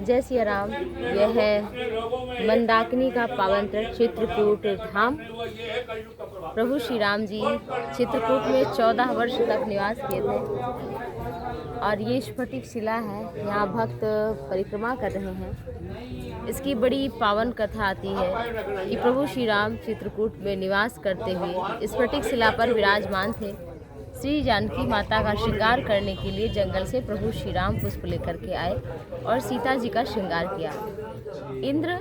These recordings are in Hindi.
जय सिया राम। यह है मंदाकिनी का पावन तट चित्रकूट धाम। प्रभु श्री राम जी चित्रकूट में 14 वर्ष तक निवास किए थे और ये स्फटिक शिला है। यहाँ भक्त परिक्रमा कर रहे हैं। इसकी बड़ी पावन कथा आती है कि प्रभु श्री राम चित्रकूट में निवास करते हुए स्फटिक शिला पर विराजमान थे। श्री जानकी माता का श्रृंगार करने के लिए जंगल से प्रभु श्री राम पुष्प लेकर के आए और सीता जी का श्रृंगार किया। इंद्र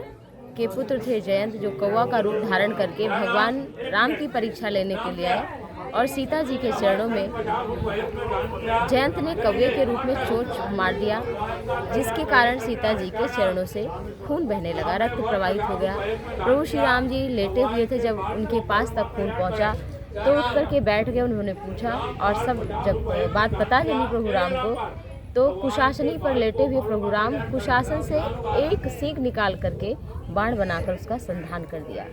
के पुत्र थे जयंत, जो कौवा का रूप धारण करके भगवान राम की परीक्षा लेने के लिए आए और सीता जी के चरणों में जयंत ने कौवे के रूप में चोंच मार दिया, जिसके कारण सीता जी के चरणों से खून बहने लगा, रक्त प्रवाहित हो गया। प्रभु श्री राम जी लेटे हुए थे। जब उनके पास तक खून पहुंचा तो उठ करके बैठ गए। उन्होंने पूछा और सब जब बात पता चली प्रभु राम को, तो कुशासनी पर लेटे हुए प्रभु राम कुशासन से एक सींग निकाल करके बाण बनाकर उसका संधान कर दिया।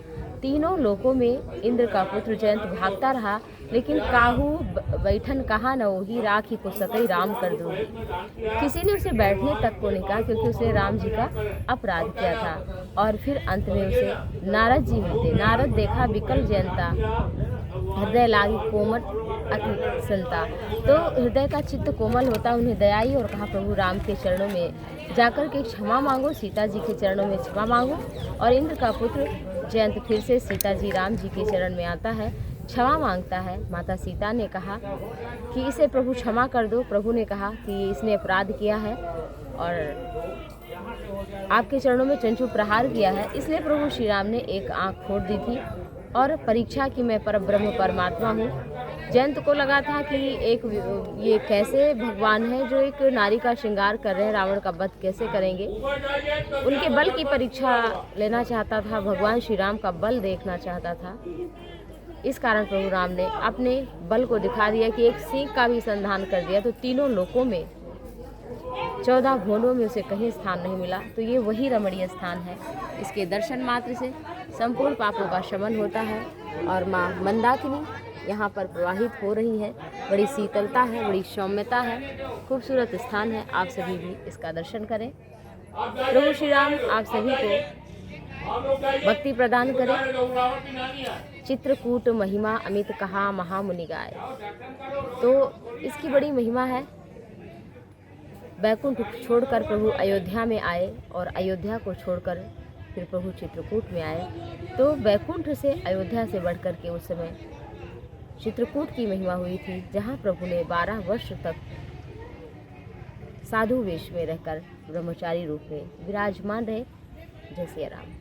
तीनों लोकों में इंद्र का पुत्र जयंत भागता रहा, लेकिन काहू बैठन कहा न वही, राखी को सकई राम कर दो। किसी ने उसे बैठने तक को नहीं कहा, क्योंकि उसने राम जी का अपराध किया था। और फिर अंत में उसे नारद जी मिलते। नारद देखा विकल जयंता, हृदय लागी कोमल अति संता। तो हृदय का चित्त कोमल होता, उन्हें दया आई और कहा प्रभु राम के चरणों में जाकर के क्षमा मांगो, सीता जी के चरणों में क्षमा मांगो। और इंद्र का पुत्र जयंत फिर से सीता जी राम जी के चरण में आता है, क्षमा मांगता है। माता सीता ने कहा कि इसे प्रभु क्षमा कर दो। प्रभु ने कहा कि इसने अपराध किया है और आपके चरणों में चंचू प्रहार किया है, इसलिए प्रभु श्री राम ने एक आँख फोड़ दी थी और परीक्षा की मैं परब्रह्म परमात्मा हूँ। जयंत को लगा था कि ये कैसे भगवान है जो एक नारी का श्रृंगार कर रहे हैं, रावण का वध कैसे करेंगे। उनके बल की परीक्षा लेना चाहता था, भगवान श्री राम का बल देखना चाहता था। इस कारण प्रभु राम ने अपने बल को दिखा दिया कि एक सींग का भी संधान कर दिया। तो तीनों लोकों में 14 भुवनों में उसे कहीं स्थान नहीं मिला। तो ये वही रमणीय स्थान है। इसके दर्शन मात्र से संपूर्ण पापों का शमन होता है और माँ मंदाकिनी यहाँ पर प्रवाहित हो रही है। बड़ी शीतलता है, बड़ी सौम्यता है, खूबसूरत स्थान है। आप सभी भी इसका दर्शन करें। प्रभु श्री राम आप सभी को भक्ति प्रदान करें। चित्रकूट महिमा अमित कहा महामुनि गाय। तो इसकी बड़ी महिमा है। बैकुंठ छोड़कर प्रभु अयोध्या में आए और अयोध्या को छोड़कर फिर प्रभु चित्रकूट में आए। तो बैकुंठ से अयोध्या से बढ़कर के उस समय चित्रकूट की महिमा हुई थी, जहाँ प्रभु ने 12 वर्ष तक साधु वेश में रहकर ब्रह्मचारी रूप में विराजमान रहे। जय सिया राम।